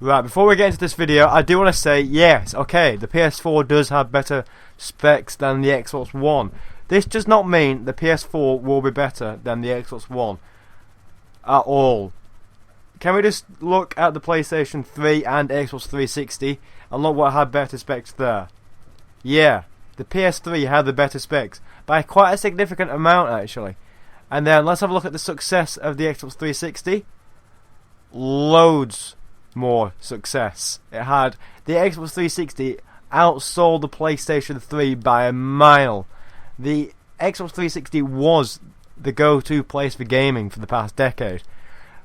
Right, before we get into this video, I do want to say, yes, okay, the PS4 does have better specs than the Xbox One. This does not mean the PS4 will be better than the Xbox One at all. Can we just look at the PlayStation 3 and Xbox 360 and look what had better specs there? Yeah, the PS3 had the better specs by quite a significant amount actually. And then let's have a look at the success of the Xbox 360. Loads more success. It had the Xbox 360 outsold the PlayStation 3 by a mile. The Xbox 360 was the go-to place for gaming for the past decade.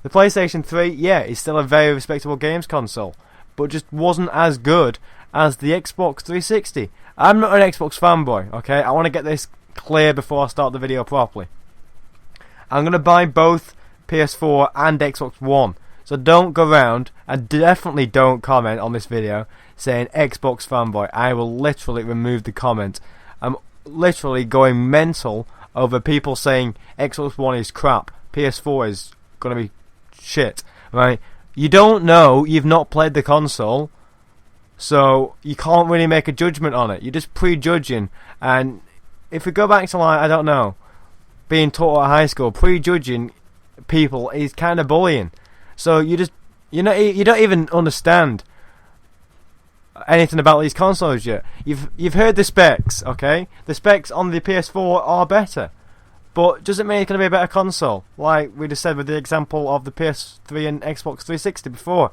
The PlayStation 3, yeah, is still a very respectable games console, but just wasn't as good as the Xbox 360. I'm not an Xbox fanboy, okay? I want to get this clear before I start the video properly. I'm going to buy both PS4 and Xbox One. So don't go around and definitely don't comment on this video saying Xbox fanboy. I will literally remove the comment. I'm literally going mental over people saying Xbox One is crap, PS4 is going to be shit, right? You don't know, you've not played the console, so you can't really make a judgment on it. You're just prejudging. And if we go back to, like, I don't know, being taught at high school, prejudging people is kind of bullying. So you don't even understand anything about these consoles yet. You've heard the specs, okay? The specs on the PS4 are better, but doesn't mean it's going to be a better console. Like we just said with the example of the PS3 and Xbox 360 before.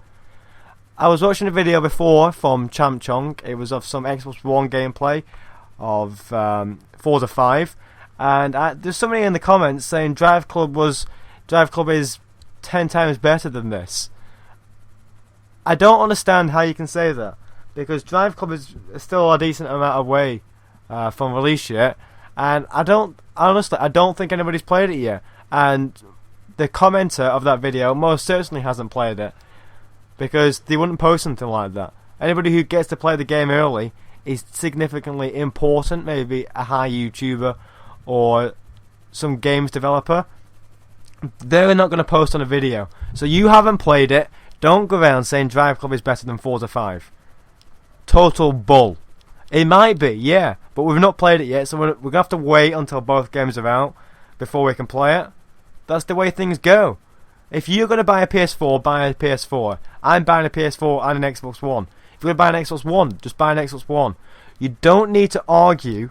I was watching a video before from Champ Chong. It was of some Xbox One gameplay of Forza 5, and there's somebody in the comments saying Drive Club is 10 times better than this. I don't understand how you can say that, because Drive Club is still a decent amount away from release yet, and I don't think anybody's played it yet, and the commenter of that video most certainly hasn't played it, because they wouldn't post something like that. Anybody who gets to play the game early is significantly important, maybe a high YouTuber or some games developer. They're not going to post on a video. So you haven't played it. Don't go around saying Drive Club is better than Forza 5. Total bull. It might be, yeah, but we've not played it yet, so we're going to have to wait until both games are out before we can play it. That's the way things go. If you're going to buy a PS4, buy a PS4. I'm buying a PS4 and an Xbox One. If you're going to buy an Xbox One, just buy an Xbox One. You don't need to argue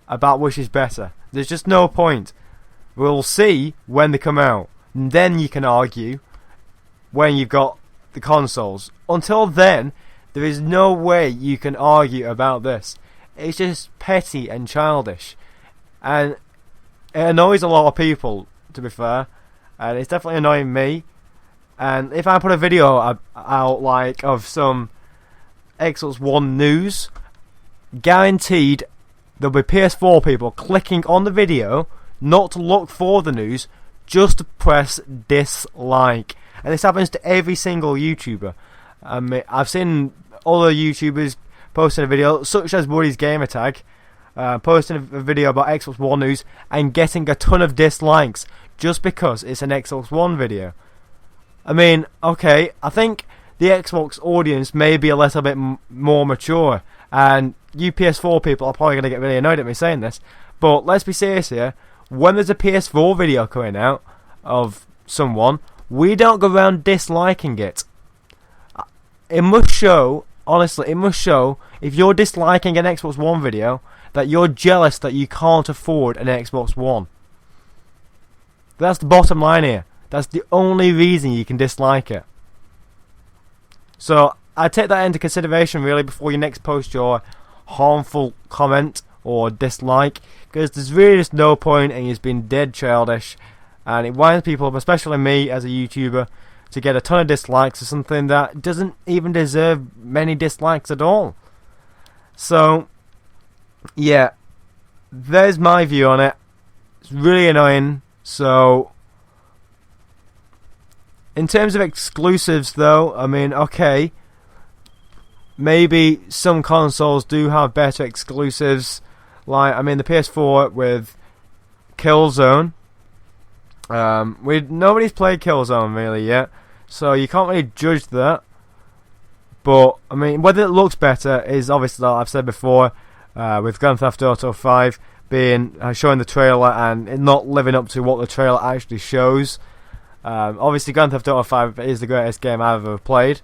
about which is better. There's just no point. We'll see when they come out. And then you can argue when you've got the consoles. Until then, there is no way you can argue about this. It's just petty and childish. And it annoys a lot of people, to be fair. And it's definitely annoying me. And if I put a video out like of some Xbox One news, guaranteed there'll be PS4 people clicking on the video not to look for the news, just to press dislike. And this happens to every single YouTuber. I've seen other YouTubers posting a video, such as Woody's Gamertag, posting a video about Xbox One news and getting a ton of dislikes just because it's an Xbox One video. I mean, okay, I think the Xbox audience may be a little bit more mature, and you PS4 people are probably going to get really annoyed at me saying this, but let's be serious here. When there's a PS4 video coming out of someone, we don't go around disliking it. It must show, honestly, it must show, if you're disliking an Xbox One video, that you're jealous that you can't afford an Xbox One. That's the bottom line here. That's the only reason you can dislike it. So I take that into consideration really before you next post your harmful comment or dislike, because there's really just no point, and it's been dead childish, and it winds people up, especially me as a YouTuber, to get a ton of dislikes for something that doesn't even deserve many dislikes at all. So yeah, there's my view on it. It's really annoying. So in terms of exclusives though, I mean, okay, maybe some consoles do have better exclusives. Like, I mean, the PS4 with Killzone. Nobody's played Killzone really yet, so you can't really judge that. But I mean, whether it looks better is obviously, like I've said before, with Grand Theft Auto 5 being showing the trailer and it not living up to what the trailer actually shows. Obviously, Grand Theft Auto 5 is the greatest game I've ever played,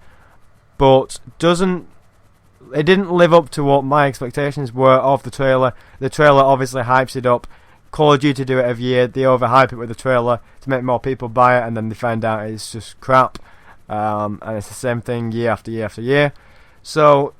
but it didn't live up to what my expectations were of the trailer. The trailer obviously hypes it up. Call of Duty do it every year. They overhype it with the trailer to make more people buy it, and then they find out it's just crap. And it's the same thing year after year after year. So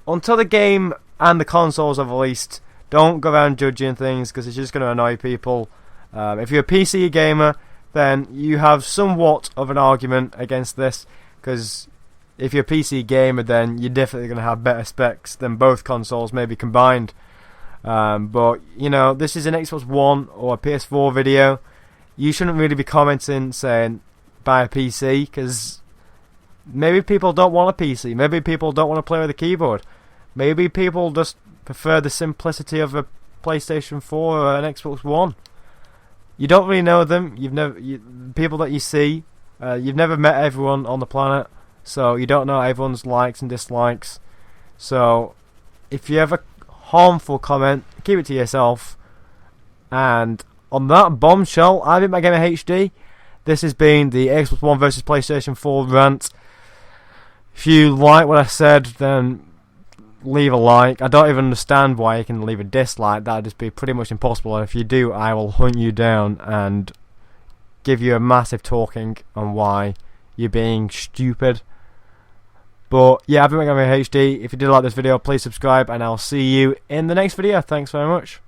until the game and the consoles are released, don't go around judging things because it's just going to annoy people. If you're a PC gamer, then you have somewhat of an argument against this, because if you're a PC gamer, then you're definitely going to have better specs than both consoles maybe combined. But you know, this is an Xbox One or a PS4 video. You shouldn't really be commenting saying buy a PC, because maybe people don't want a PC. Maybe people don't want to play with a keyboard. Maybe people just prefer the simplicity of a PlayStation 4 or an Xbox One. You don't really know them. People that you see. You've never met everyone on the planet, so you don't know everyone's likes and dislikes. So if you have a harmful comment, keep it to yourself. And on that bombshell, I've been MyGamer HD. This has been the Xbox One versus PlayStation 4 rant. If you like what I said, then leave a like. I don't even understand why you can leave a dislike. That would just be pretty much impossible. And if you do, I will hunt you down and give you a massive talking on why you're being stupid. But yeah, I've been MyGamer HD. If you did like this video, please subscribe, and I'll see you in the next video. Thanks very much.